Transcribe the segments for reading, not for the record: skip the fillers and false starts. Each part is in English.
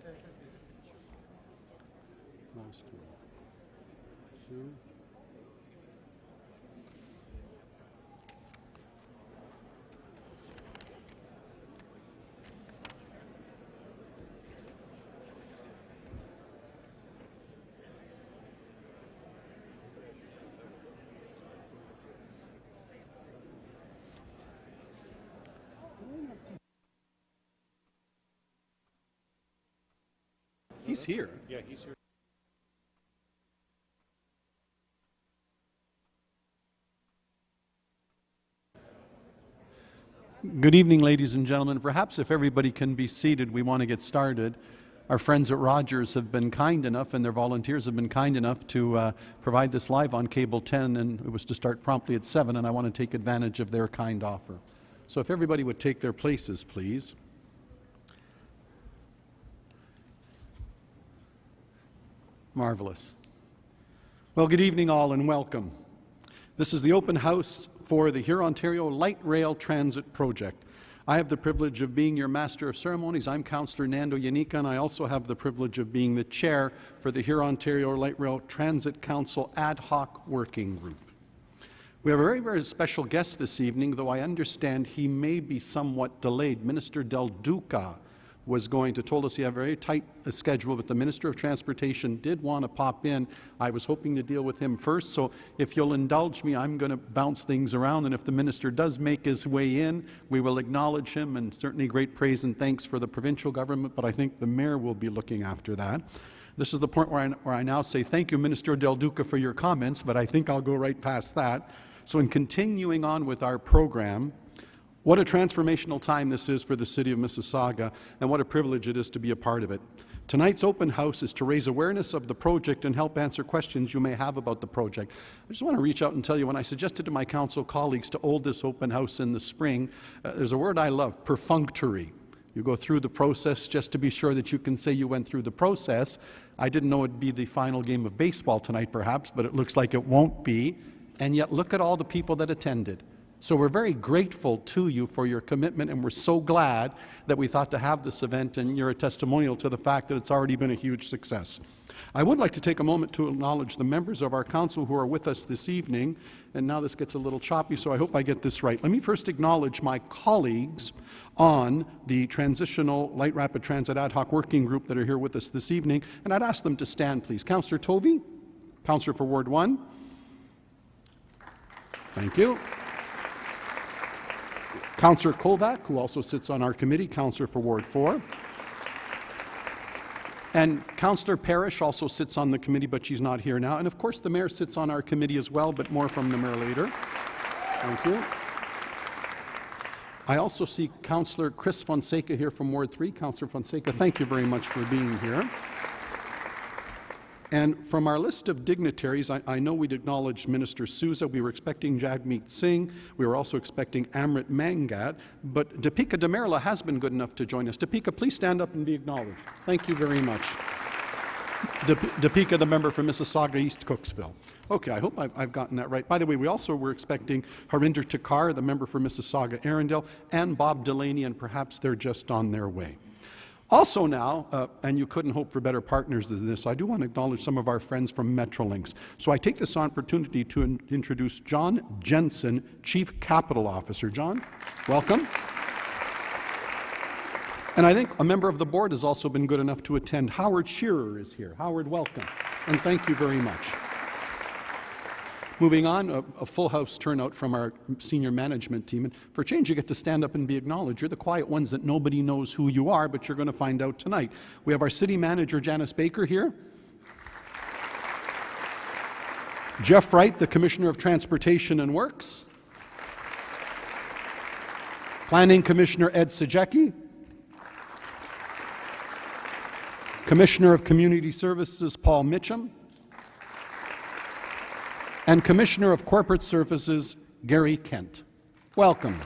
Last two. He's here. Yeah, he's here. Good evening, ladies and gentlemen. Perhaps if everybody can be seated, we want to get started. Our friends at Rogers have been kind enough, and their volunteers have been kind enough to provide this live on Cable 10, and it was to start promptly at 7, and I want to take advantage of their kind offer. So if everybody would take their places, please. Marvelous. Well, good evening all and welcome. This is the open house for the Hurontario Light Rail Transit Project. I have the privilege of being your Master of Ceremonies. I'm Councillor Nando Yanika, and I also have the privilege of being the Chair for the Hurontario Light Rail Transit Council Ad Hoc Working Group. We have a very, very special guest this evening, though I understand he may be somewhat delayed. Minister Del Duca was told us he had a very tight schedule, but the Minister of Transportation did want to pop in. I was hoping to deal with him first, so if you'll indulge me, I'm going to bounce things around, and if the Minister does make his way in, we will acknowledge him, and certainly great praise and thanks for the provincial government, but I think the Mayor will be looking after that. This is the point where I now say thank you, Minister Del Duca, for your comments, but I think I'll go right past that. So in continuing on with our program, what a transformational time this is for the City of Mississauga, and what a privilege it is to be a part of it. Tonight's open house is to raise awareness of the project and help answer questions you may have about the project. I just want to reach out and tell you, when I suggested to my council colleagues to hold this open house in the spring, there's a word I love, perfunctory. You go through the process just to be sure that you can say you went through the process. I didn't know it'd be the final game of baseball tonight perhaps, but it looks like it won't be. And yet look at all the people that attended. So we're very grateful to you for your commitment, and we're so glad that we thought to have this event, and you're a testimonial to the fact that it's already been a huge success. I would like to take a moment to acknowledge the members of our council who are with us this evening, and now this gets a little choppy, so I hope I get this right. Let me first acknowledge my colleagues on the Transitional Light Rapid Transit Ad Hoc Working Group that are here with us this evening, and I'd ask them to stand, please. Councillor Tovey, Councillor for Ward 1. Thank you. Councillor Kovac, who also sits on our committee, Councillor for Ward 4. And Councillor Parrish also sits on the committee, but she's not here now. And of course, the Mayor sits on our committee as well, but more from the Mayor later. Thank you. I also see Councillor Chris Fonseca here from Ward 3. Councillor Fonseca, thank you very much for being here. And from our list of dignitaries, I know we'd acknowledge Minister Sousa. We were expecting Jagmeet Singh. We were also expecting Amrit Mangat. But Deepika Demerla has been good enough to join us. Deepika, please stand up and be acknowledged. Thank you very much. Deepika, the member for Mississauga East Cooksville. Okay, I hope I've gotten that right. By the way, we also were expecting Harinder Takar, the member for Mississauga Arundel, and Bob Delaney, and perhaps they're just on their way. Also now, and you couldn't hope for better partners than this, I do want to acknowledge some of our friends from Metrolinx. So I take this opportunity to introduce John Jensen, Chief Capital Officer. John, welcome. And I think a member of the board has also been good enough to attend. Howard Shearer is here. Howard, welcome, and thank you very much. Moving on, a full house turnout from our senior management team. And for a change, you get to stand up and be acknowledged. You're the quiet ones that nobody knows who you are, but you're going to find out tonight. We have our city manager, Janice Baker, here. Jeff Wright, the Commissioner of Transportation and Works. Planning Commissioner Ed Sajecki. Commissioner of Community Services, Paul Mitchum. And Commissioner of Corporate Services, Gary Kent. Welcome.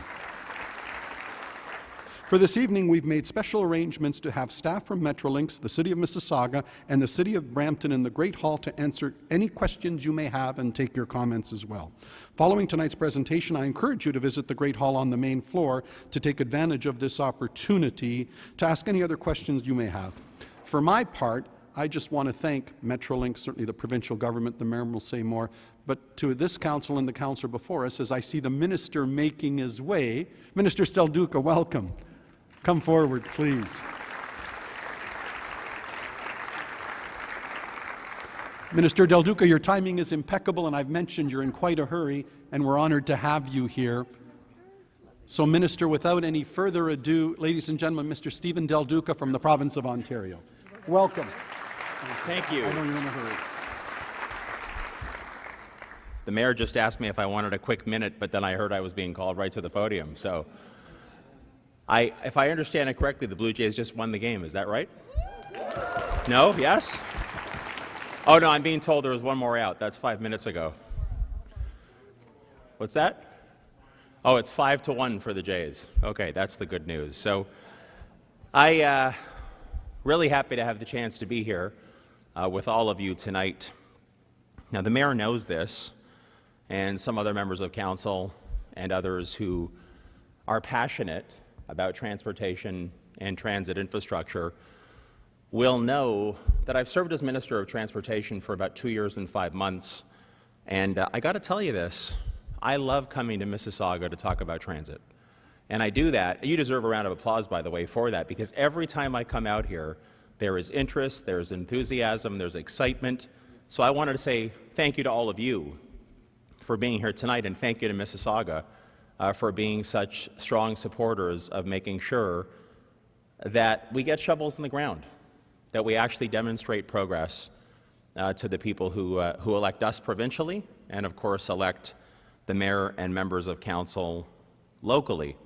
For this evening, we've made special arrangements to have staff from Metrolinx, the City of Mississauga, and the City of Brampton in the Great Hall to answer any questions you may have and take your comments as well. Following tonight's presentation, I encourage you to visit the Great Hall on the main floor to take advantage of this opportunity to ask any other questions you may have. for my part, I just want to thank Metrolink, certainly the provincial government, the mayor will say more, but to this council and the councillor before us, as I see the minister making his way. Minister Duca, welcome. Come forward, please. Minister Del Duca, your timing is impeccable, and I've mentioned you're in quite a hurry, and we're honored to have you here. So, Minister, without any further ado, ladies and gentlemen, Mr. Stephen Del Duca from the province of Ontario. Welcome. Thank you. I know you're in a hurry. The mayor just asked me if I wanted a quick minute, but then I heard I was being called right to the podium. So, if I understand it correctly, the Blue Jays just won the game. Is that right? No? Yes? Oh, no, I'm being told there was one more out. That's 5 minutes ago. What's that? Oh, it's 5-1 for the Jays. Okay, that's the good news. So, really happy to have the chance to be here with all of you tonight. Now, the mayor knows this, and some other members of council and others who are passionate about transportation and transit infrastructure will know that I've served as Minister of Transportation for about 2 years and 5 months, and I got to tell you this, I love coming to Mississauga to talk about transit. And I do that. You deserve a round of applause, by the way, for that, because every time I come out here, there is interest, there's enthusiasm, there's excitement. So I wanted to say thank you to all of you for being here tonight, and thank you to Mississauga for being such strong supporters of making sure that we get shovels in the ground, that we actually demonstrate progress to the people who elect us provincially and, of course, elect the mayor and members of council locally.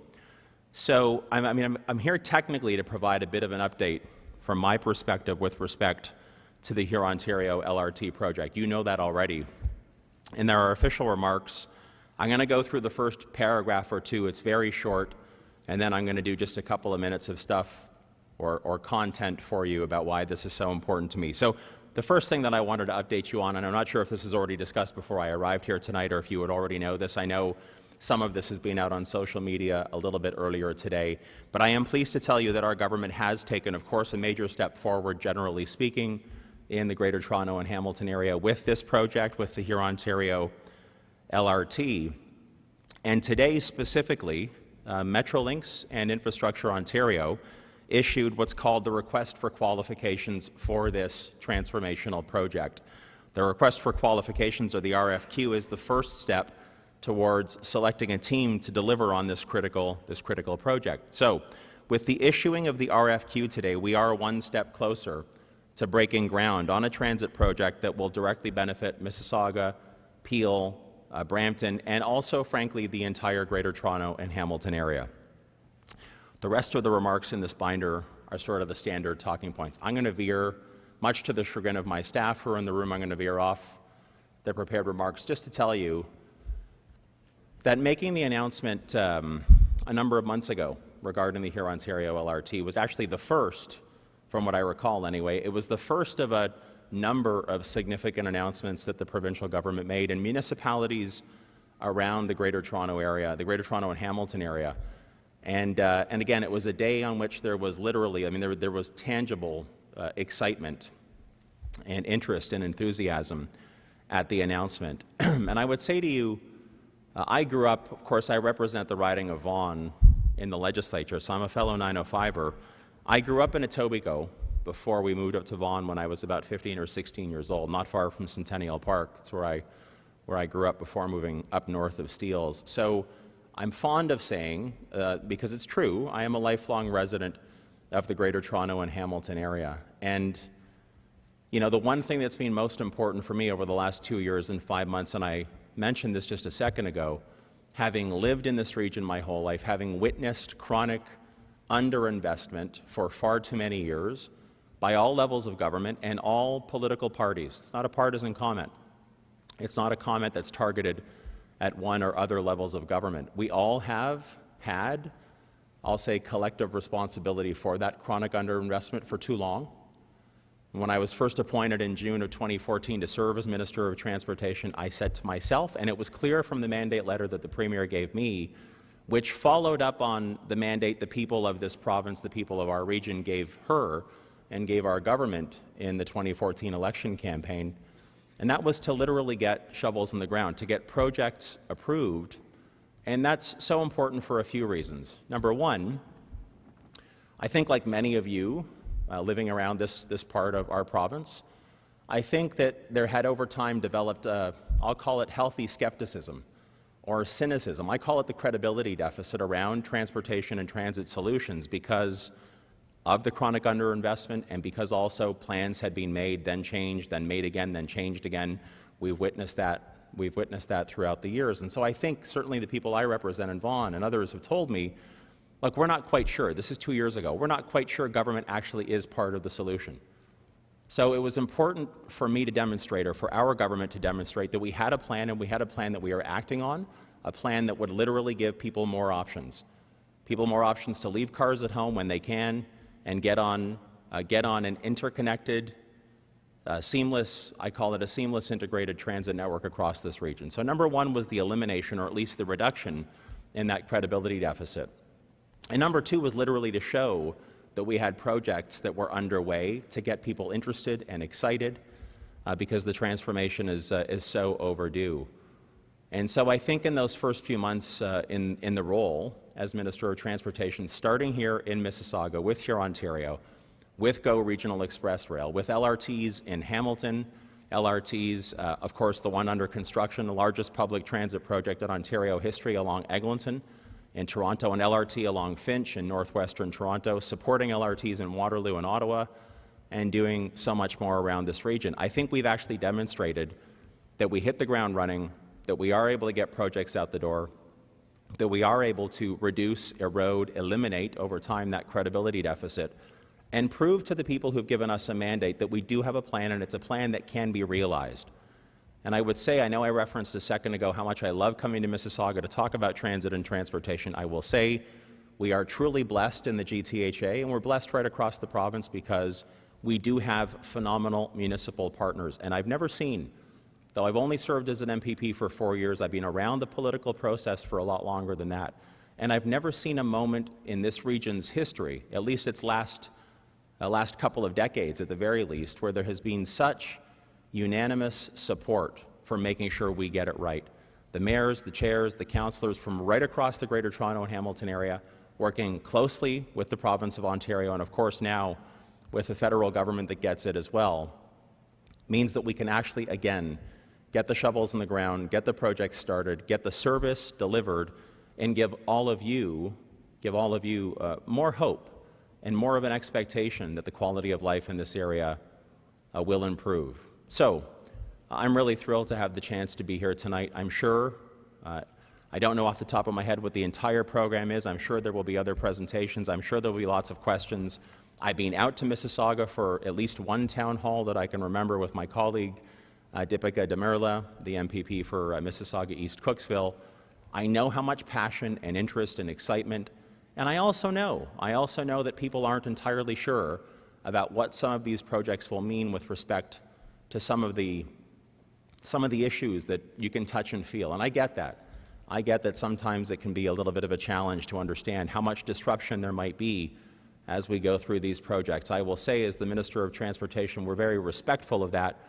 So I'm here technically to provide a bit of an update from my perspective with respect to the Hurontario LRT project. You know that already. And there are official remarks. I'm going to go through the first paragraph or two. It's very short. And then I'm going to do just a couple of minutes of stuff or content for you about why this is so important to me. So the first thing that I wanted to update you on, and I'm not sure if this was already discussed before I arrived here tonight or if you would already know this. I know some of this has been out on social media a little bit earlier today, but I am pleased to tell you that our government has taken, of course, a major step forward, generally speaking, in the Greater Toronto and Hamilton area with this project, with the Hurontario LRT. And today, specifically, Metrolinx and Infrastructure Ontario issued what's called the Request for Qualifications for this transformational project. The Request for Qualifications, or the RFQ, is the first step towards selecting a team to deliver on this critical project. So, with the issuing of the RFQ today, we are one step closer to breaking ground on a transit project that will directly benefit Mississauga, Peel, Brampton, and also, frankly, the entire Greater Toronto and Hamilton area. The rest of the remarks in this binder are sort of the standard talking points. I'm going to veer, much to the chagrin of my staff who are in the room, I'm going to veer off the prepared remarks just to tell you that making the announcement a number of months ago regarding the Hurontario LRT was actually the first, from what I recall anyway, it was the first of a number of significant announcements that the provincial government made, and municipalities around the Greater Toronto area, the Greater Toronto and Hamilton area. And again, it was a day on which there was literally, there was tangible excitement and interest and enthusiasm at the announcement. And I would say to you, I grew up, of course, I represent the riding of Vaughan in the legislature, so I'm a fellow 905er. I grew up in Etobicoke before we moved up to Vaughan when I was about 15 or 16 years old, not far from Centennial Park. That's where I grew up before moving up north of Steeles. So I'm fond of saying, because it's true, I am a lifelong resident of the Greater Toronto and Hamilton area. And, you know, the one thing that's been most important for me over the last 2 years and 5 months, and I mentioned this just a second ago, having lived in this region my whole life, having witnessed chronic underinvestment for far too many years by all levels of government and all political parties. It's not a partisan comment. It's not a comment that's targeted at one or other levels of government. We all have had, I'll say, collective responsibility for that chronic underinvestment for too long. When I was first appointed in June of 2014 to serve as Minister of Transportation, I said to myself, and it was clear from the mandate letter that the Premier gave me, which followed up on the mandate the people of this province, the people of our region gave her and gave our government in the 2014 election campaign, and that was to literally get shovels in the ground, to get projects approved. And that's so important for a few reasons. Number one, I think like many of you living around this part of our province, I think that there had over time developed, I'll call it healthy skepticism or cynicism. I call it the credibility deficit around transportation and transit solutions because of the chronic underinvestment and because also plans had been made, then changed, then made again, then changed again. We've witnessed that throughout the years. And so I think certainly the people I represent in Vaughan and others have told me, look, we're not quite sure. This is 2 years ago. We're not quite sure government actually is part of the solution. So it was important for me to demonstrate, or for our government to demonstrate, that we had a plan, and we had a plan that we are acting on, a plan that would literally give people more options. People more options to leave cars at home when they can and get on an interconnected, seamless, I call it a seamless integrated transit network across this region. So number one was the elimination, or at least the reduction, in that credibility deficit. And number two was literally to show that we had projects that were underway to get people interested and excited because the transformation is so overdue. And so I think in those first few months in the role as Minister of Transportation, starting here in Mississauga with Hurontario, with GO Regional Express Rail, with LRTs in Hamilton, LRTs, of course, the one under construction, the largest public transit project in Ontario history along Eglinton, in Toronto, and LRT along Finch in northwestern Toronto, supporting LRTs in Waterloo and Ottawa, and doing so much more around this region. I think we've actually demonstrated that we hit the ground running, that we are able to get projects out the door, that we are able to reduce, erode, eliminate over time that credibility deficit, and prove to the people who've given us a mandate that we do have a plan, and it's a plan that can be realized. And I would say, I know I referenced a second ago how much I love coming to Mississauga to talk about transit and transportation. I will say we are truly blessed in the GTHA, and we're blessed right across the province because we do have phenomenal municipal partners. And I've never seen, though I've only served as an MPP for 4 years, I've been around the political process for a lot longer than that. And I've never seen a moment in this region's history, at least its last couple of decades at the very least, where there has been such unanimous support for making sure we get it right. The mayors, the chairs, the councillors from right across the Greater Toronto and Hamilton area, working closely with the province of Ontario, and of course now with the federal government that gets it as well, means that we can actually, again, get the shovels in the ground, get the project started, get the service delivered, and give all of you more hope and more of an expectation that the quality of life in this area will improve. So, I'm really thrilled to have the chance to be here tonight. I'm sure, I don't know off the top of my head what the entire program is. I'm sure there will be other presentations. I'm sure there will be lots of questions. I've been out to Mississauga for at least one town hall that I can remember with my colleague, Deepika Demirla, the MPP for Mississauga East Cooksville. I know how much passion and interest and excitement, and I also know that people aren't entirely sure about what some of these projects will mean with respect to some of the issues that you can touch and feel, and I get that. I get that sometimes it can be a little bit of a challenge to understand how much disruption there might be as we go through these projects. I will say, as the Minister of Transportation, we're very respectful of that,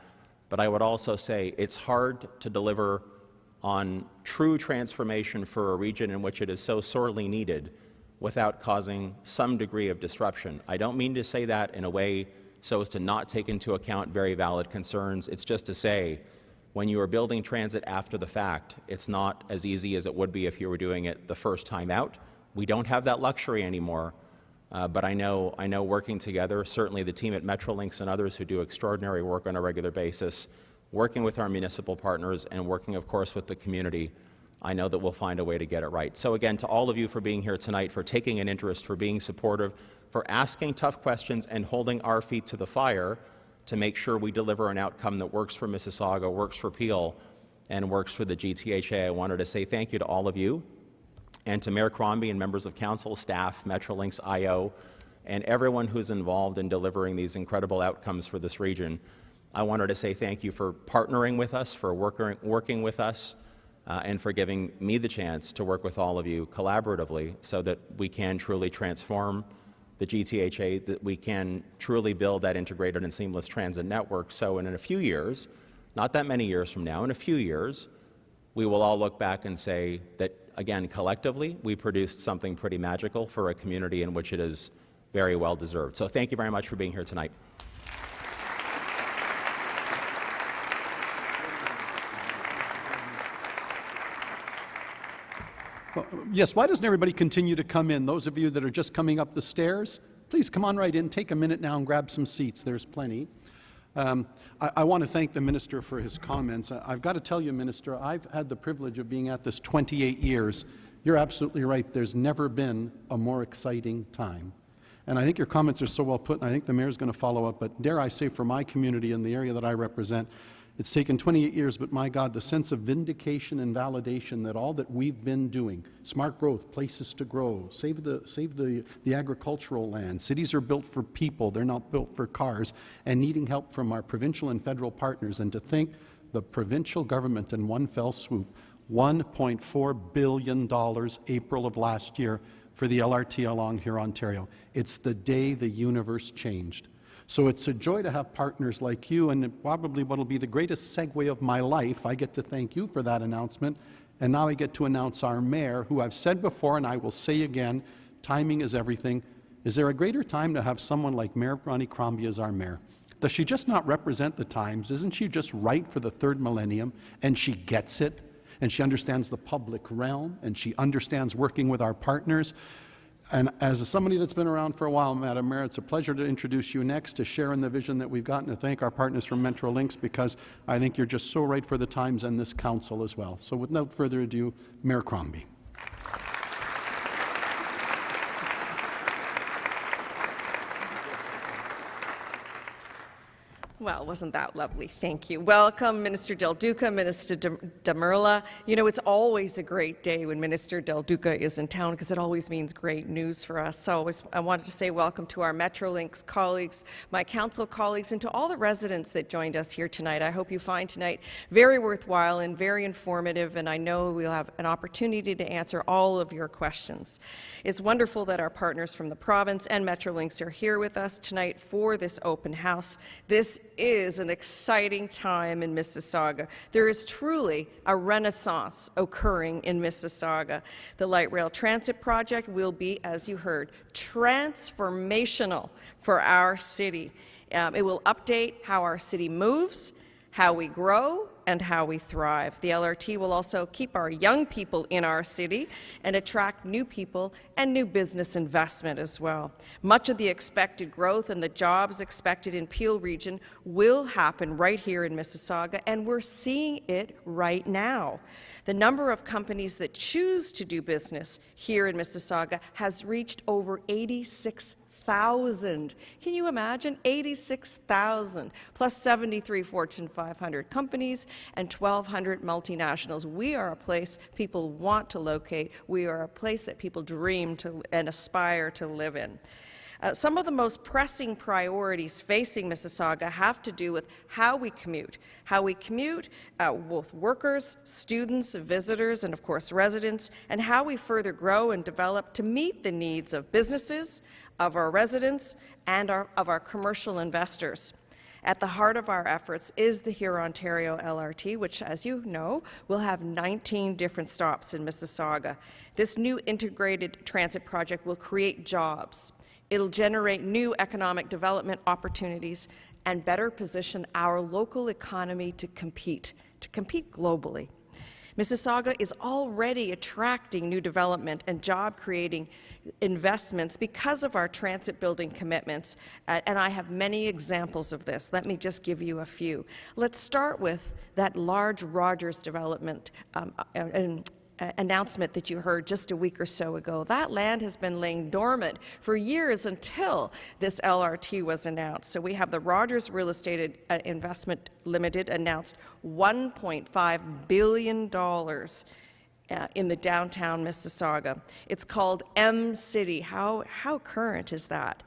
but I would also say it's hard to deliver on true transformation for a region in which it is so sorely needed without causing some degree of disruption. I don't mean to say that in a way so as to not take into account very valid concerns. It's just to say, when you are building transit after the fact, it's not as easy as it would be if you were doing it the first time out. We don't have that luxury anymore, but I know working together, certainly the team at Metrolinx and others who do extraordinary work on a regular basis, working with our municipal partners and working, of course, with the community, I know that we'll find a way to get it right. So again, to all of you for being here tonight, for taking an interest, for being supportive, for asking tough questions and holding our feet to the fire to make sure we deliver an outcome that works for Mississauga, works for Peel, and works for the GTHA. I wanted to say thank you to all of you, and to Mayor Crombie and members of council, staff, Metrolinx, IO, and everyone who's involved in delivering these incredible outcomes for this region. I wanted to say thank you for partnering with us, for working with us, and for giving me the chance to work with all of you collaboratively so that we can truly transform the GTHA, that we can truly build that integrated and seamless transit network. So in a few years, not that many years from now, in a few years, we will all look back and say that, again, collectively, we produced something pretty magical for a community in which it is very well deserved. So thank you very much for being here tonight. Well, yes, why doesn't everybody continue to come in? Those of you that are just coming up the stairs, please come on right in. Take a minute now and grab some seats. There's plenty. I want to thank the Minister for his comments. I've got to tell you, Minister, I've had the privilege of being at this 28 years. You're absolutely right. There's never been a more exciting time. And I think your comments are so well put, and I think the Mayor's going to follow up. But dare I say, for my community in the area that I represent, it's taken 28 years, but my God, the sense of vindication and validation that all that we've been doing, smart growth, places to grow, save the agricultural land. Cities are built for people, they're not built for cars, and needing help from our provincial and federal partners. And to think the provincial government in one fell swoop, $1.4 billion April of last year for the LRT along Hurontario. It's the day the universe changed. So it's a joy to have partners like you, and probably what will be the greatest segue of my life. I get to thank you for that announcement, and now I get to announce our mayor, who I've said before and I will say again, timing is everything. Is there a greater time to have someone like Mayor Ronnie Crombie as our mayor? Does she just not represent the times? Isn't she just right for the third millennium, and she gets it, and she understands the public realm, and she understands working with our partners? And as somebody that's been around for a while, Madam Mayor, it's a pleasure to introduce you next, to share in the vision that we've got, and to thank our partners from Metrolinx, because I think you're just so right for the times and this council as well. So without further ado, Mayor Crombie. Well, wasn't that lovely? Thank you. Welcome, Minister Del Duca, Minister Damerla. You know, it's always a great day when Minister Del Duca is in town, because it always means great news for us. So I wanted to say welcome to our Metrolinx colleagues, my council colleagues, and to all the residents that joined us here tonight. I hope you find tonight very worthwhile and very informative, and I know we'll have an opportunity to answer all of your questions. It's wonderful that our partners from the province and Metrolinx are here with us tonight for this open house. This is an exciting time in Mississauga. There is truly a renaissance occurring in Mississauga. The light rail transit project will be, as you heard, transformational for our city. It will update how our city moves, how we grow, and how we thrive. The LRT will also keep our young people in our city and attract new people and new business investment as well. Much of the expected growth and the jobs expected in Peel region will happen right here in Mississauga, and we're seeing it right now. The number of companies that choose to do business here in Mississauga has reached over 86,000. Can you imagine? 86,000, plus 73 Fortune 500 companies and 1,200 multinationals. We are a place people want to locate. We are a place that people dream to and aspire to live in. Some of the most pressing priorities facing Mississauga have to do with how we commute. Both workers, students, visitors, and of course residents, and how we further grow and develop to meet the needs of businesses, of our residents, and of our commercial investors. At the heart of our efforts is the Hurontario LRT, which, as you know, will have 19 different stops in Mississauga. This new integrated transit project will create jobs. It'll generate new economic development opportunities and better position our local economy to compete globally. Mississauga is already attracting new development and job-creating investments because of our transit building commitments, and I have many examples of this. Let me just give you a few. Let's start with that large Rogers development announcement that you heard just a week or so ago. That land has been laying dormant for years until this LRT was announced. So we have the Rogers Real Estate Investment Limited announced $1.5 billion in the downtown Mississauga. It's called M-City. How current is that?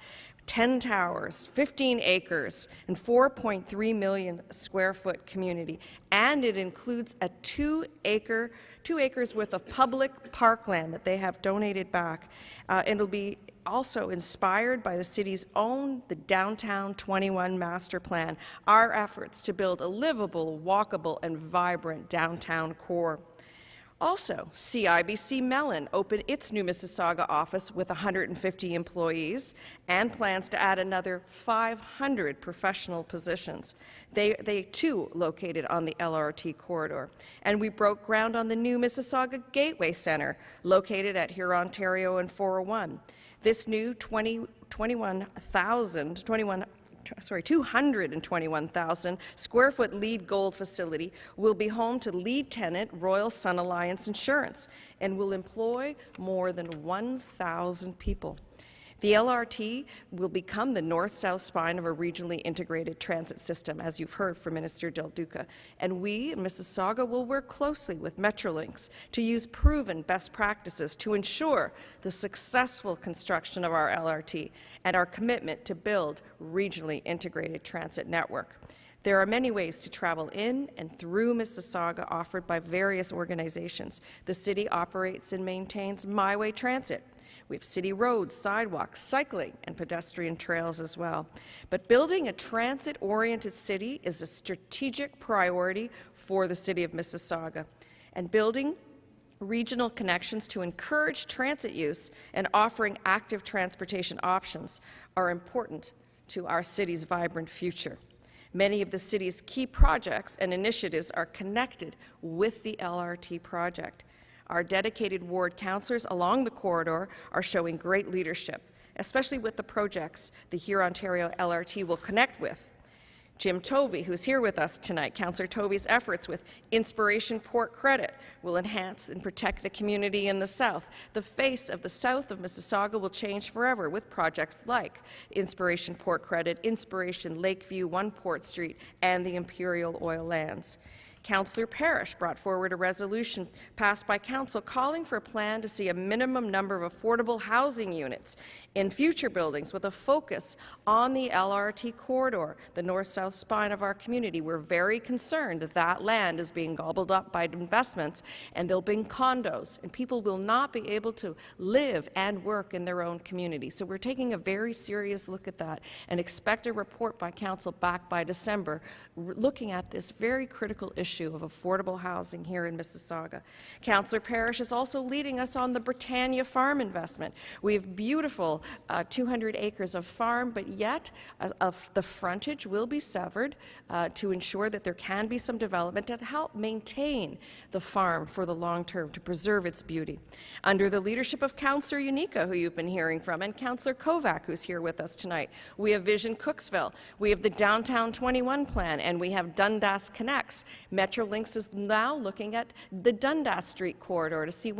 10 towers, 15 acres, and 4.3 million square foot community. And it includes a 2 acres worth of public parkland that they have donated back. It'll be also inspired by the city's own, the Downtown 21 Master Plan, our efforts to build a livable, walkable, and vibrant downtown core. Also, CIBC Mellon opened its new Mississauga office with 150 employees and plans to add another 500 professional positions. They too located on the LRT corridor. And we broke ground on the new Mississauga Gateway Centre, located at Hurontario and 401. This new 221,000 square foot LEED Gold facility will be home to lead tenant Royal Sun Alliance Insurance and will employ more than 1,000 people. The LRT will become the north-south spine of a regionally integrated transit system, as you've heard from Minister Del Duca, and we in Mississauga will work closely with Metrolinx to use proven best practices to ensure the successful construction of our LRT and our commitment to build regionally integrated transit network. There are many ways to travel in and through Mississauga offered by various organizations. The city operates and maintains MyWay Transit. We have city roads, sidewalks, cycling, and pedestrian trails as well. But building a transit-oriented city is a strategic priority for the city of Mississauga. And building regional connections to encourage transit use and offering active transportation options are important to our city's vibrant future. Many of the city's key projects and initiatives are connected with the LRT project. Our dedicated ward councillors along the corridor are showing great leadership, especially with the projects the Hurontario LRT will connect with. Jim Tovey, who's here with us tonight, Councillor Tovey's efforts with Inspiration Port Credit will enhance and protect the community in the south. The face of the south of Mississauga will change forever with projects like Inspiration Port Credit, Inspiration Lakeview, One Port Street, and the Imperial Oil Lands. Councillor Parrish brought forward a resolution passed by Council calling for a plan to see a minimum number of affordable housing units in future buildings with a focus on the LRT corridor, the north-south spine of our community. We're very concerned that that land is being gobbled up by investments and they'll bring condos, and people will not be able to live and work in their own community. So we're taking a very serious look at that and expect a report by Council back by December looking at this very critical issue of affordable housing here in Mississauga. Councillor Parrish is also leading us on the Britannia Farm investment. We have beautiful 200 acres of farm, but yet the frontage will be severed to ensure that there can be some development to help maintain the farm for the long term, to preserve its beauty. Under the leadership of Councillor Unica, who you've been hearing from, and Councillor Kovac, who's here with us tonight, we have Vision Cooksville, we have the Downtown 21 plan, and we have Dundas Connects. Metrolinx is now looking at the Dundas Street corridor to see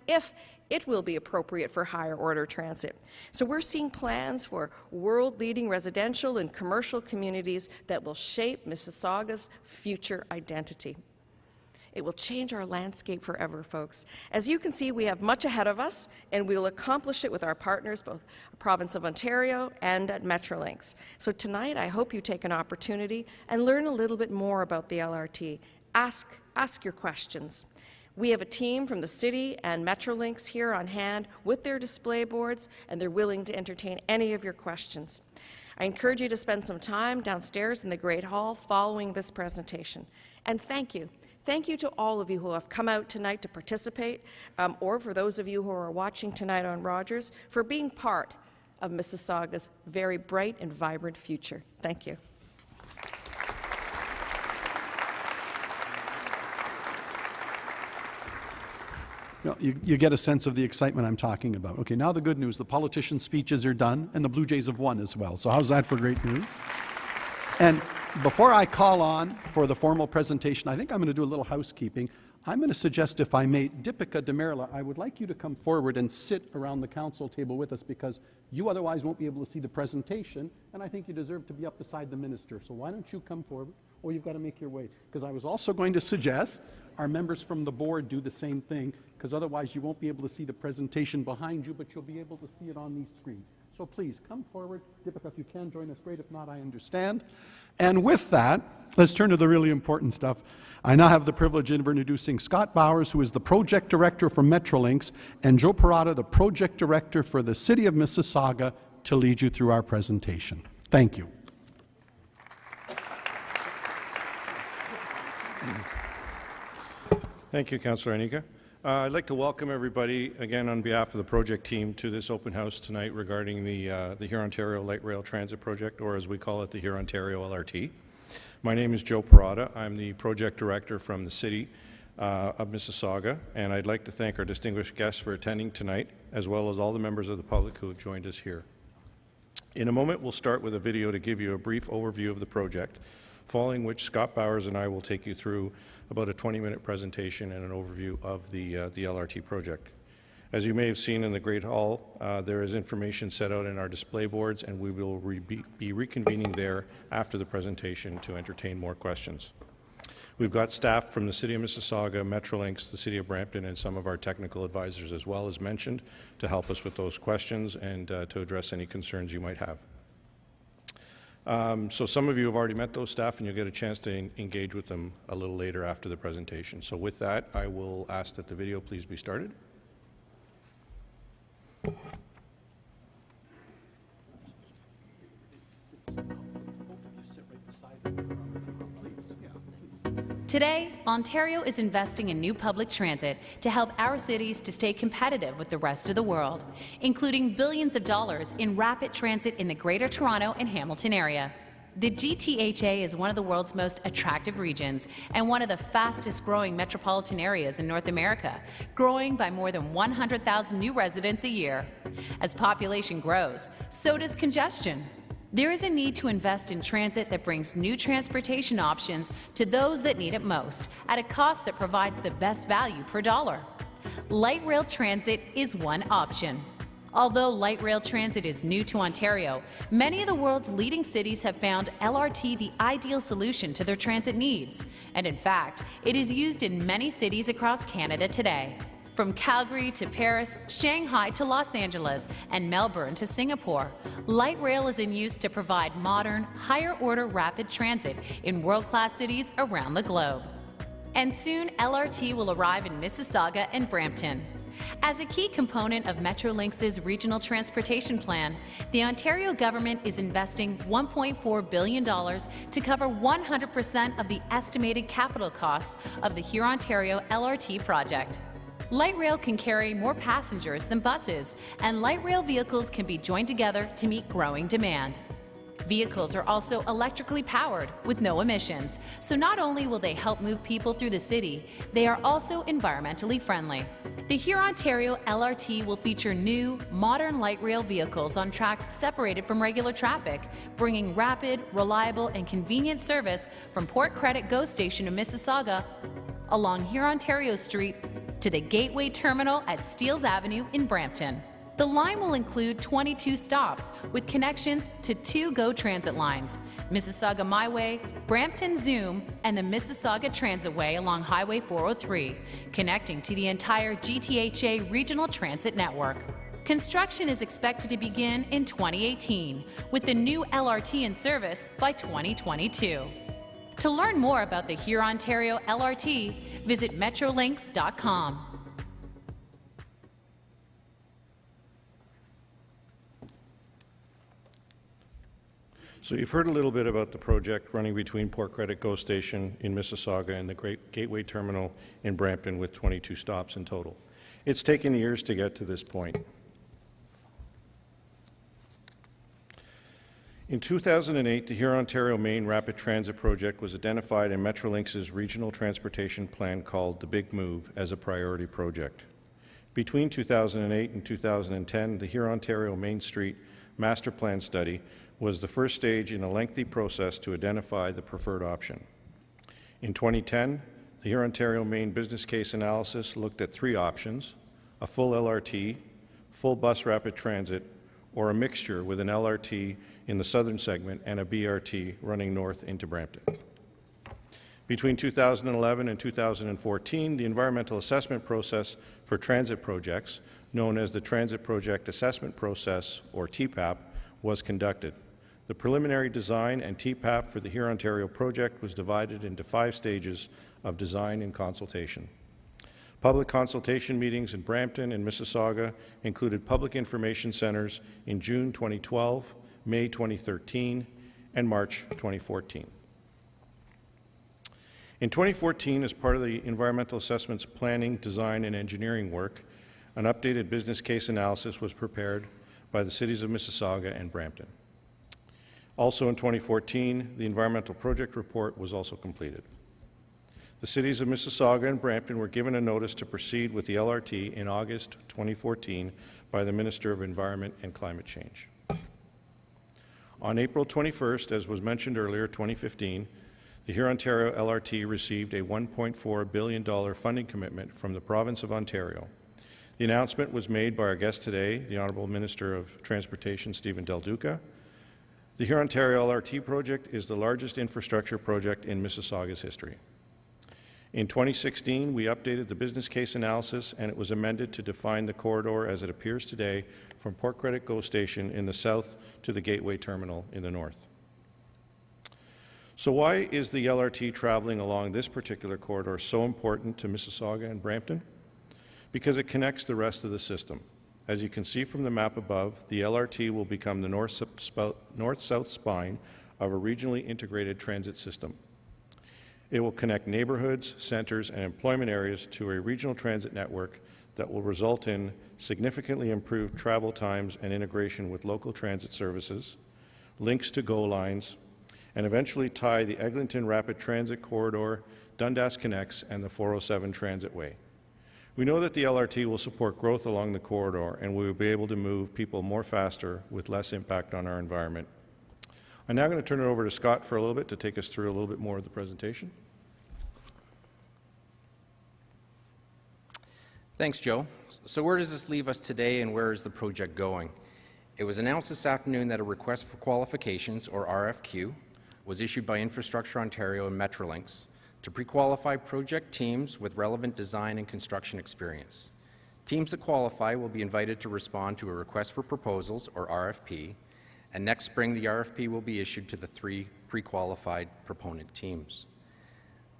if it will be appropriate for higher order transit. So we're seeing plans for world-leading residential and commercial communities that will shape Mississauga's future identity. It will change our landscape forever, folks. As you can see, we have much ahead of us, and we will accomplish it with our partners, both the province of Ontario and at Metrolinx. So tonight, I hope you take an opportunity and learn a little bit more about the LRT. Ask your questions. We have a team from the city and Metrolinx here on hand with their display boards, and they're willing to entertain any of your questions. I encourage you to spend some time downstairs in the Great Hall following this presentation. And thank you. Thank you to all of you who have come out tonight to participate, or for those of you who are watching tonight on Rogers, for being part of Mississauga's very bright and vibrant future. Thank you. You get a sense of the excitement I'm talking about. Okay, now the good news. The politicians' speeches are done, and the Blue Jays have won as well. So how's that for great news? And before I call on for the formal presentation, I think I'm going to do a little housekeeping. I'm going to suggest, if I may, Duca de Merla, I would like you to come forward and sit around the council table with us, because you otherwise won't be able to see the presentation, and I think you deserve to be up beside the minister. So why don't you come forward, or you've got to make your way. Because I was also going to suggest our members from the board do the same thing, because otherwise you won't be able to see the presentation behind you, but you'll be able to see it on these screens. So please come forward. Deepika, if you can join us, great. If not, I understand. And with that, let's turn to the really important stuff. I now have the privilege of introducing Scott Bowers, who is the Project Director for Metrolinx, and Joe Parada, the Project Director for the City of Mississauga, to lead you through our presentation. Thank you. Thank you, Councillor Anika. I'd like to welcome everybody again on behalf of the project team to this open house tonight regarding the Hurontario Light Rail Transit Project, or as we call it, the Hurontario LRT. My name is Joe Parada. I'm the project director from the City of Mississauga, and I'd like to thank our distinguished guests for attending tonight, as well as all the members of the public who have joined us here. In a moment, we'll start with a video to give you a brief overview of the project, following which Scott Bowers and I will take you through about a 20-minute presentation and an overview of the LRT project. As you may have seen in the Great Hall, there is information set out in our display boards, and we will be reconvening there after the presentation to entertain more questions. We've got staff from the City of Mississauga, Metrolinx, the City of Brampton, and some of our technical advisors as well as mentioned to help us with those questions and to address any concerns you might have. So some of you have already met those staff, and you'll get a chance to engage with them a little later after the presentation. So with that, I will ask that the video please be started. Today, Ontario is investing in new public transit to help our cities to stay competitive with the rest of the world, including billions of dollars in rapid transit in the Greater Toronto and Hamilton area. The GTHA is one of the world's most attractive regions and one of the fastest growing metropolitan areas in North America, growing by more than 100,000 new residents a year. As population grows, so does congestion. There is a need to invest in transit that brings new transportation options to those that need it most, at a cost that provides the best value per dollar. Light rail transit is one option. Although light rail transit is new to Ontario, many of the world's leading cities have found LRT the ideal solution to their transit needs. And in fact, it is used in many cities across Canada today. From Calgary to Paris, Shanghai to Los Angeles, and Melbourne to Singapore, light rail is in use to provide modern, higher-order rapid transit in world-class cities around the globe. And soon, LRT will arrive in Mississauga and Brampton. As a key component of Metrolinx's regional transportation plan, the Ontario government is investing $1.4 billion to cover 100% of the estimated capital costs of the Hurontario LRT project. Light rail can carry more passengers than buses, and light rail vehicles can be joined together to meet growing demand. Vehicles are also electrically powered with no emissions, so not only will they help move people through the city, they are also environmentally friendly. The Hurontario LRT will feature new, modern light rail vehicles on tracks separated from regular traffic, bringing rapid, reliable, and convenient service from Port Credit GO Station in Mississauga along Hurontario Street to the Gateway Terminal at Steeles Avenue in Brampton. The line will include 22 stops with connections to 2 GO Transit lines, Mississauga MyWay, Brampton Zoom, and the Mississauga Transitway along Highway 403, connecting to the entire GTHA regional transit network. Construction is expected to begin in 2018, with the new LRT in service by 2022. To learn more about the Hurontario LRT, visit metrolinx.com. So you've heard a little bit about the project running between Port Credit GO Station in Mississauga and the Great Gateway Terminal in Brampton with 22 stops in total. It's taken years to get to this point. In 2008, the Hurontario Main Rapid Transit Project was identified in Metrolinx's regional transportation plan called The Big Move as a priority project. Between 2008 and 2010, the Hurontario Main Street Master Plan Study was the first stage in a lengthy process to identify the preferred option. In 2010, the Hurontario Main Business Case Analysis looked at 3 options: a full LRT, full bus rapid transit, or a mixture with an LRT in the southern segment and a BRT running north into Brampton. Between 2011 and 2014, the environmental assessment process for transit projects, known as the Transit Project Assessment Process, or TPAP, was conducted. The preliminary design and TPAP for the Hurontario project was divided into 5 stages of design and consultation. Public consultation meetings in Brampton and Mississauga included public information centres in June 2012, May 2013, and March 2014. In 2014, as part of the environmental assessment's planning, design, and engineering work, an updated business case analysis was prepared by the cities of Mississauga and Brampton. Also in 2014, the environmental project report was also completed. The cities of Mississauga and Brampton were given a notice to proceed with the LRT in August 2014 by the Minister of Environment and Climate Change. On April 21st, as was mentioned earlier, 2015, the Hurontario LRT received a $1.4 billion funding commitment from the Province of Ontario. The announcement was made by our guest today, the Honourable Minister of Transportation, Stephen Del Duca. The Hurontario LRT project is the largest infrastructure project in Mississauga's history. In 2016, we updated the business case analysis and it was amended to define the corridor as it appears today from Port Credit GO Station in the south to the Gateway Terminal in the north. So why is the LRT traveling along this particular corridor so important to Mississauga and Brampton? Because it connects the rest of the system. As you can see from the map above, the LRT will become the north-south spine of a regionally integrated transit system. It will connect neighbourhoods, centres, and employment areas to a regional transit network that will result in significantly improved travel times and integration with local transit services, links to GO lines, and eventually tie the Eglinton Rapid Transit Corridor, Dundas Connects, and the 407 Transitway. We know that the LRT will support growth along the corridor and we will be able to move people more faster with less impact on our environment. I'm now going to turn it over to Scott for a little bit to take us through a little bit more of the presentation. Thanks, Joe. So where does this leave us today and where is the project going? It was announced this afternoon that a request for qualifications, or RFQ, was issued by Infrastructure Ontario and Metrolinx to pre-qualify project teams with relevant design and construction experience. Teams that qualify will be invited to respond to a request for proposals, or RFP, and next spring the RFP will be issued to the 3 pre-qualified proponent teams.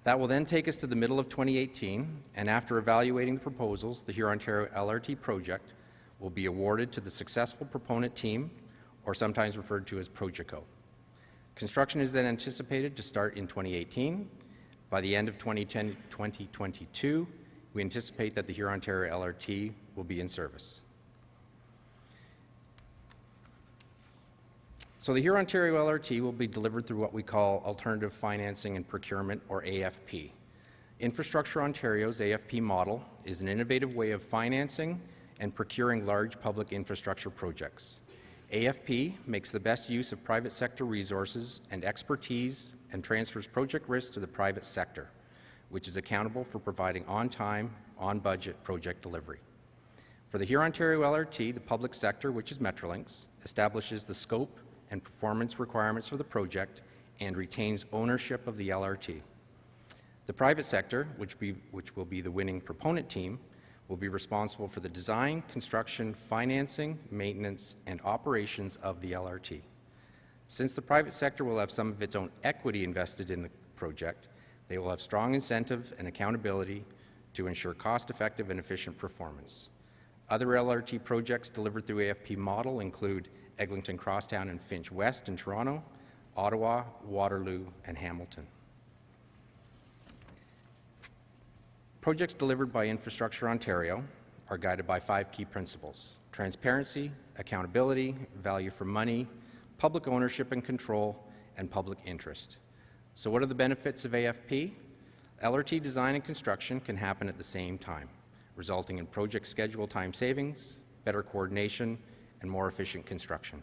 That will then take us to the middle of 2018, and after evaluating the proposals, the Hurontario LRT project will be awarded to the successful proponent team, or sometimes referred to as Progeco. Construction is then anticipated to start in 2018. By the end of 2022, we anticipate that the Hurontario LRT will be in service. So the Hurontario LRT will be delivered through what we call Alternative Financing and Procurement, or AFP. Infrastructure Ontario's AFP model is an innovative way of financing and procuring large public infrastructure projects. AFP makes the best use of private sector resources and expertise and transfers project risk to the private sector, which is accountable for providing on-time, on-budget project delivery. For the Hurontario LRT, the public sector, which is Metrolinx, establishes the scope and performance requirements for the project and retains ownership of the LRT. The private sector, which will be the winning proponent team, will be responsible for the design, construction, financing, maintenance, and operations of the LRT. Since the private sector will have some of its own equity invested in the project, they will have strong incentive and accountability to ensure cost-effective and efficient performance. Other LRT projects delivered through AFP model include Eglinton Crosstown and Finch West in Toronto, Ottawa, Waterloo, and Hamilton. Projects delivered by Infrastructure Ontario are guided by 5 key principles: transparency, accountability, value for money, public ownership and control, and public interest. So what are the benefits of AFP? LRT design and construction can happen at the same time, resulting in project schedule time savings, better coordination, and more efficient construction.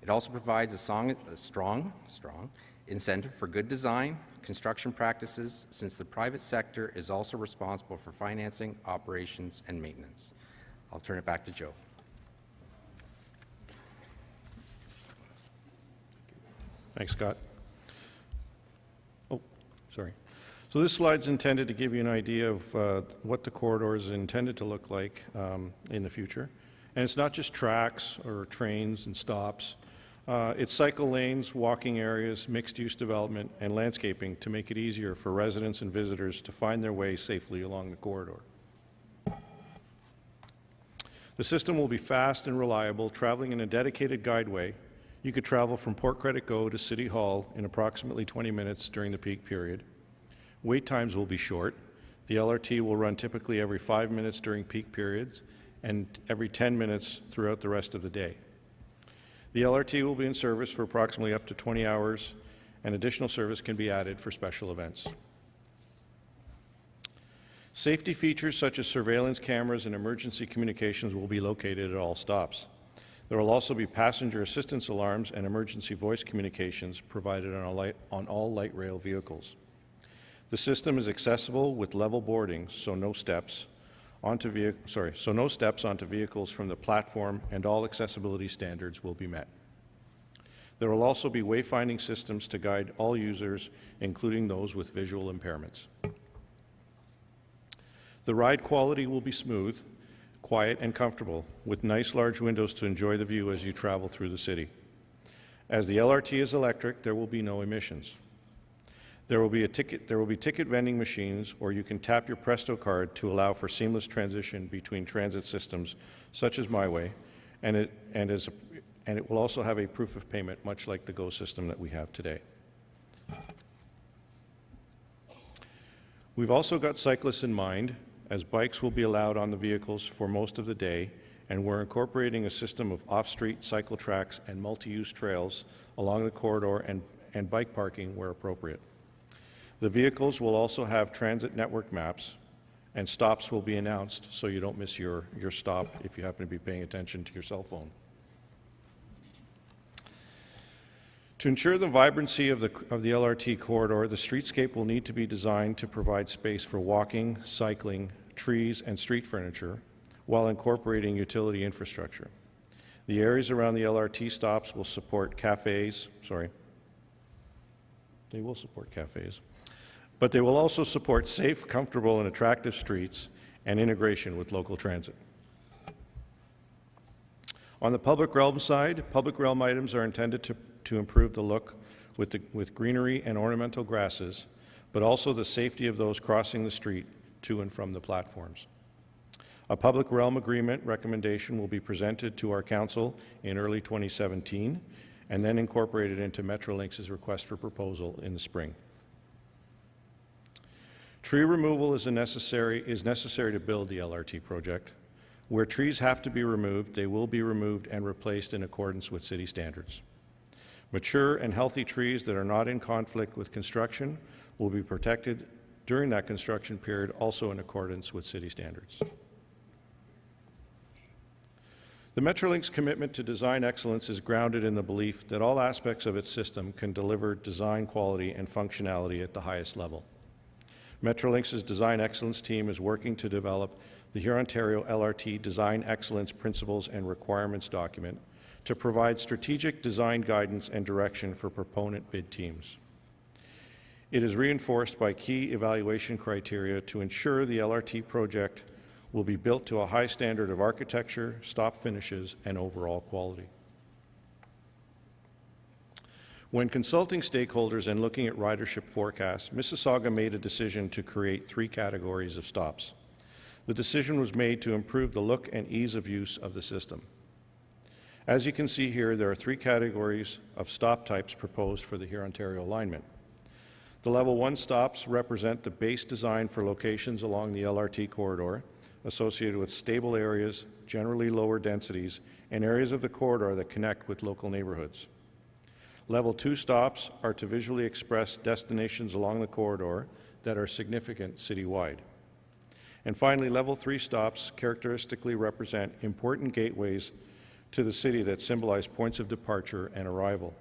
It also provides a strong incentive for good design, construction practices, since the private sector is also responsible for financing, operations, and maintenance. I'll turn it back to Joe. Thanks, Scott. Oh, sorry. So this slide's intended to give you an idea of what the corridor is intended to look like in the future. And it's not just tracks or trains and stops. It's cycle lanes, walking areas, mixed-use development, and landscaping to make it easier for residents and visitors to find their way safely along the corridor. The system will be fast and reliable, traveling in a dedicated guideway. You could travel from Port Credit Go to City Hall in approximately 20 minutes during the peak period. Wait times will be short. The LRT will run typically every 5 minutes during peak periods and every 10 minutes throughout the rest of the day. The LRT will be in service for approximately up to 20 hours, and additional service can be added for special events. Safety features such as surveillance cameras and emergency communications will be located at all stops. There will also be passenger assistance alarms and emergency voice communications provided on all light rail vehicles. The system is accessible with level boarding, so no steps onto vehicles from the platform, and all accessibility standards will be met. There will also be wayfinding systems to guide all users, including those with visual impairments. The ride quality will be smooth, quiet, and comfortable, with nice large windows to enjoy the view as you travel through the city. As the LRT is electric, there will be no emissions. There will be ticket vending machines, or you can tap your Presto card to allow for seamless transition between transit systems such as MyWay, and it will also have a proof of payment, much like the GO system that we have today. We've also got cyclists in mind, as bikes will be allowed on the vehicles for most of the day, and we're incorporating a system of off-street cycle tracks and multi-use trails along the corridor and bike parking where appropriate. The vehicles will also have transit network maps, and stops will be announced so you don't miss your stop if you happen to be paying attention to your cell phone. To ensure the vibrancy of the LRT corridor, the streetscape will need to be designed to provide space for walking, cycling, trees, and street furniture while incorporating utility infrastructure. The areas around the LRT stops will support cafes, but they will also support safe, comfortable, and attractive streets and integration with local transit. On the public realm side, public realm items are intended to improve the look with greenery and ornamental grasses, but also the safety of those crossing the street to and from the platforms. A public realm agreement recommendation will be presented to our council in early 2017 and then incorporated into Metrolinx's request for proposal in the spring. Tree removal is necessary to build the LRT project. Where trees have to be removed, they will be removed and replaced in accordance with city standards. Mature and healthy trees that are not in conflict with construction will be protected during that construction period, also in accordance with city standards. The Metrolinx commitment to design excellence is grounded in the belief that all aspects of its system can deliver design quality and functionality at the highest level. Metrolinx's design excellence team is working to develop the Hurontario LRT Design Excellence Principles and Requirements document to provide strategic design guidance and direction for proponent bid teams. It is reinforced by key evaluation criteria to ensure the LRT project will be built to a high standard of architecture, stop finishes, and overall quality. When consulting stakeholders and looking at ridership forecasts, Mississauga made a decision to create 3 categories of stops. The decision was made to improve the look and ease of use of the system. As you can see here, there are 3 categories of stop types proposed for the Hurontario alignment. The Level 1 stops represent the base design for locations along the LRT corridor associated with stable areas, generally lower densities, and areas of the corridor that connect with local neighborhoods. Level 2 stops are to visually express destinations along the corridor that are significant citywide. And finally, Level 3 stops characteristically represent important gateways to the city that symbolize points of departure and arrival.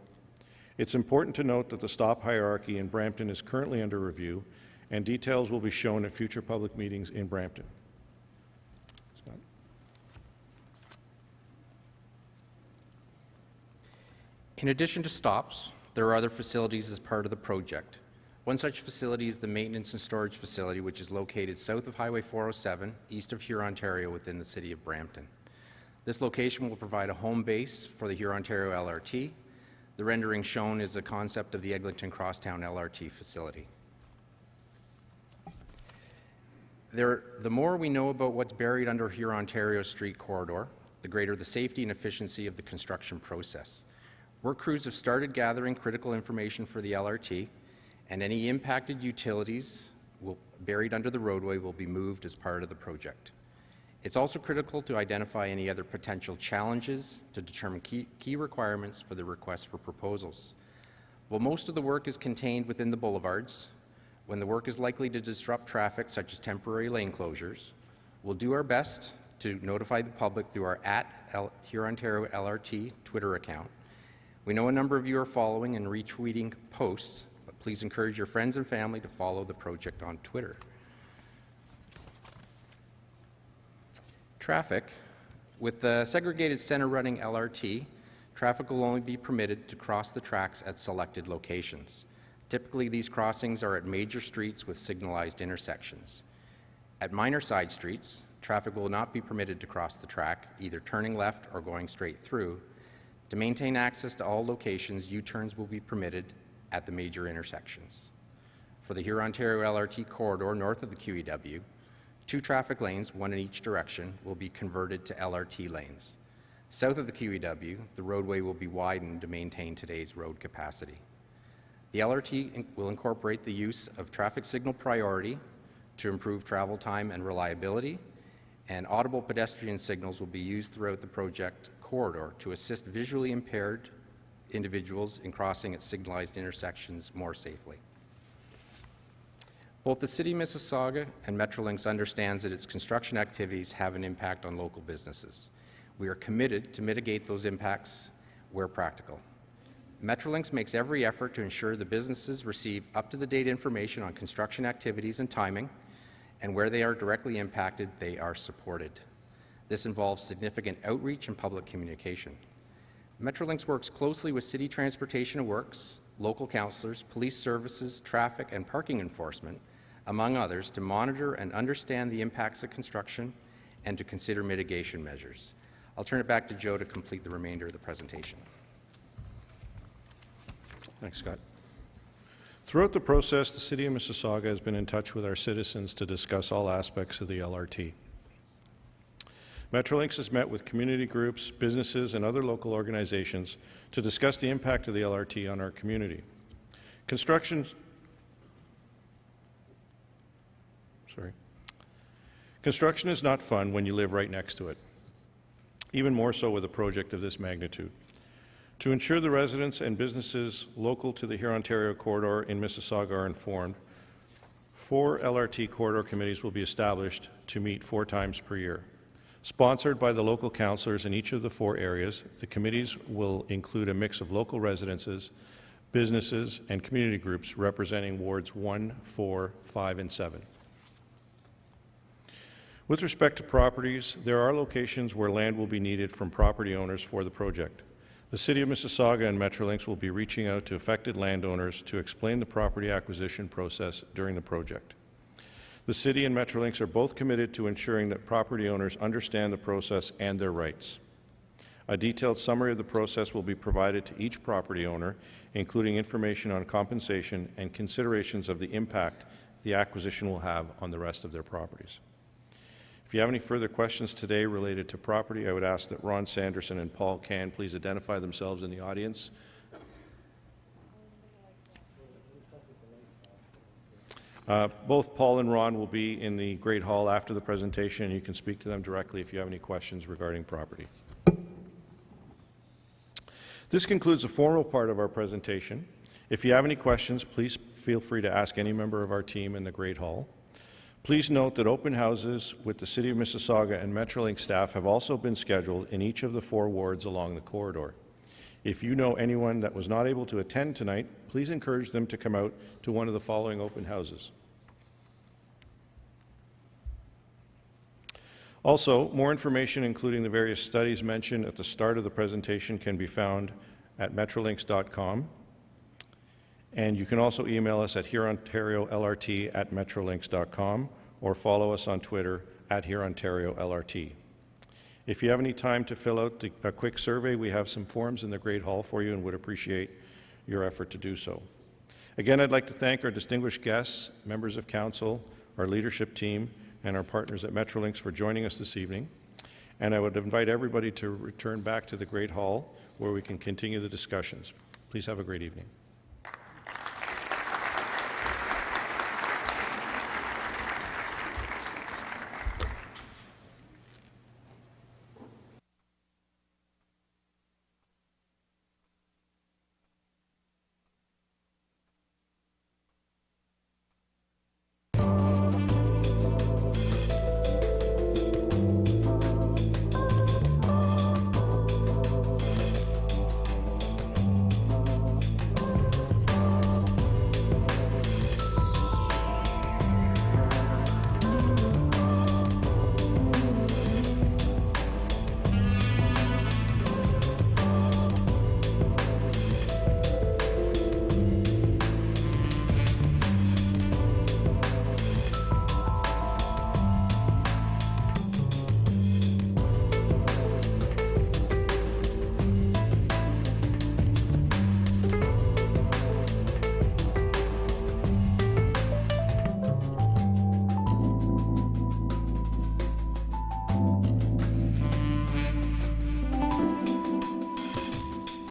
It's important to note that the stop hierarchy in Brampton is currently under review, and details will be shown at future public meetings in Brampton. Scott? In addition to stops, there are other facilities as part of the project. One such facility is the Maintenance and Storage Facility, which is located south of Highway 407, east of Hurontario, within the City of Brampton. This location will provide a home base for the Hurontario LRT. The rendering shown is a concept of the Eglinton Crosstown LRT facility. The more we know about what's buried under Hurontario Street corridor, the greater the safety and efficiency of the construction process. Work crews have started gathering critical information for the LRT, and any impacted utilities buried under the roadway will be moved as part of the project. It's also critical to identify any other potential challenges to determine key requirements for the request for proposals. While most of the work is contained within the boulevards, when the work is likely to disrupt traffic, such as temporary lane closures, we'll do our best to notify the public through our @Hurontario LRT Twitter account. We know a number of you are following and retweeting posts, but please encourage your friends and family to follow the project on Twitter. Traffic. With the segregated center running LRT, traffic will only be permitted to cross the tracks at selected locations. Typically, these crossings are at major streets with signalized intersections. At minor side streets, traffic will not be permitted to cross the track, either turning left or going straight through. To maintain access to all locations, U-turns will be permitted at the major intersections. For the Hurontario LRT corridor north of the QEW, 2 traffic lanes, one in each direction, will be converted to LRT lanes. South of the QEW, the roadway will be widened to maintain today's road capacity. The LRT will incorporate the use of traffic signal priority to improve travel time and reliability, and audible pedestrian signals will be used throughout the project corridor to assist visually impaired individuals in crossing at signalized intersections more safely. Both the City of Mississauga and Metrolinx understands that its construction activities have an impact on local businesses. We are committed to mitigate those impacts where practical. Metrolinx makes every effort to ensure the businesses receive up-to-the-date information on construction activities and timing, and where they are directly impacted, they are supported. This involves significant outreach and public communication. Metrolinx works closely with City Transportation and Works, local councillors, police services, traffic and parking enforcement, among others, to monitor and understand the impacts of construction and to consider mitigation measures. I'll turn it back to Joe to complete the remainder of the presentation. Thanks, Scott. Throughout the process, the City of Mississauga has been in touch with our citizens to discuss all aspects of the LRT. Metrolinx has met with community groups, businesses, and other local organizations to discuss the impact of the LRT on our community. Construction is not fun when you live right next to it, even more so with a project of this magnitude. To ensure the residents and businesses local to the Hurontario corridor in Mississauga are informed, 4 LRT corridor committees will be established to meet 4 times per year. Sponsored by the local councillors in each of the 4 areas, the committees will include a mix of local residences, businesses, and community groups representing wards 1, 4, 5, and 7. With respect to properties, there are locations where land will be needed from property owners for the project. The City of Mississauga and Metrolinx will be reaching out to affected landowners to explain the property acquisition process during the project. The City and Metrolinx are both committed to ensuring that property owners understand the process and their rights. A detailed summary of the process will be provided to each property owner, including information on compensation and considerations of the impact the acquisition will have on the rest of their properties. If you have any further questions today related to property, I would ask that Ron Sanderson and Paul Can please identify themselves in the audience. Both Paul and Ron will be in the Great Hall after the presentation, and you can speak to them directly if you have any questions regarding property. This concludes the formal part of our presentation. If you have any questions, please feel free to ask any member of our team in the Great Hall. Please note that open houses with the City of Mississauga and Metrolinx staff have also been scheduled in each of the 4 wards along the corridor. If you know anyone that was not able to attend tonight, please encourage them to come out to one of the following open houses. Also, more information, including the various studies mentioned at the start of the presentation, can be found at metrolinx.com. And you can also email us at hurontariolrt@metrolinx.com or follow us on Twitter at hurontariolrt. If you have any time to fill out a quick survey, we have some forms in the Great Hall for you and would appreciate your effort to do so. Again, I'd like to thank our distinguished guests, members of council, our leadership team, and our partners at Metrolinx for joining us this evening. And I would invite everybody to return back to the Great Hall where we can continue the discussions. Please have a great evening.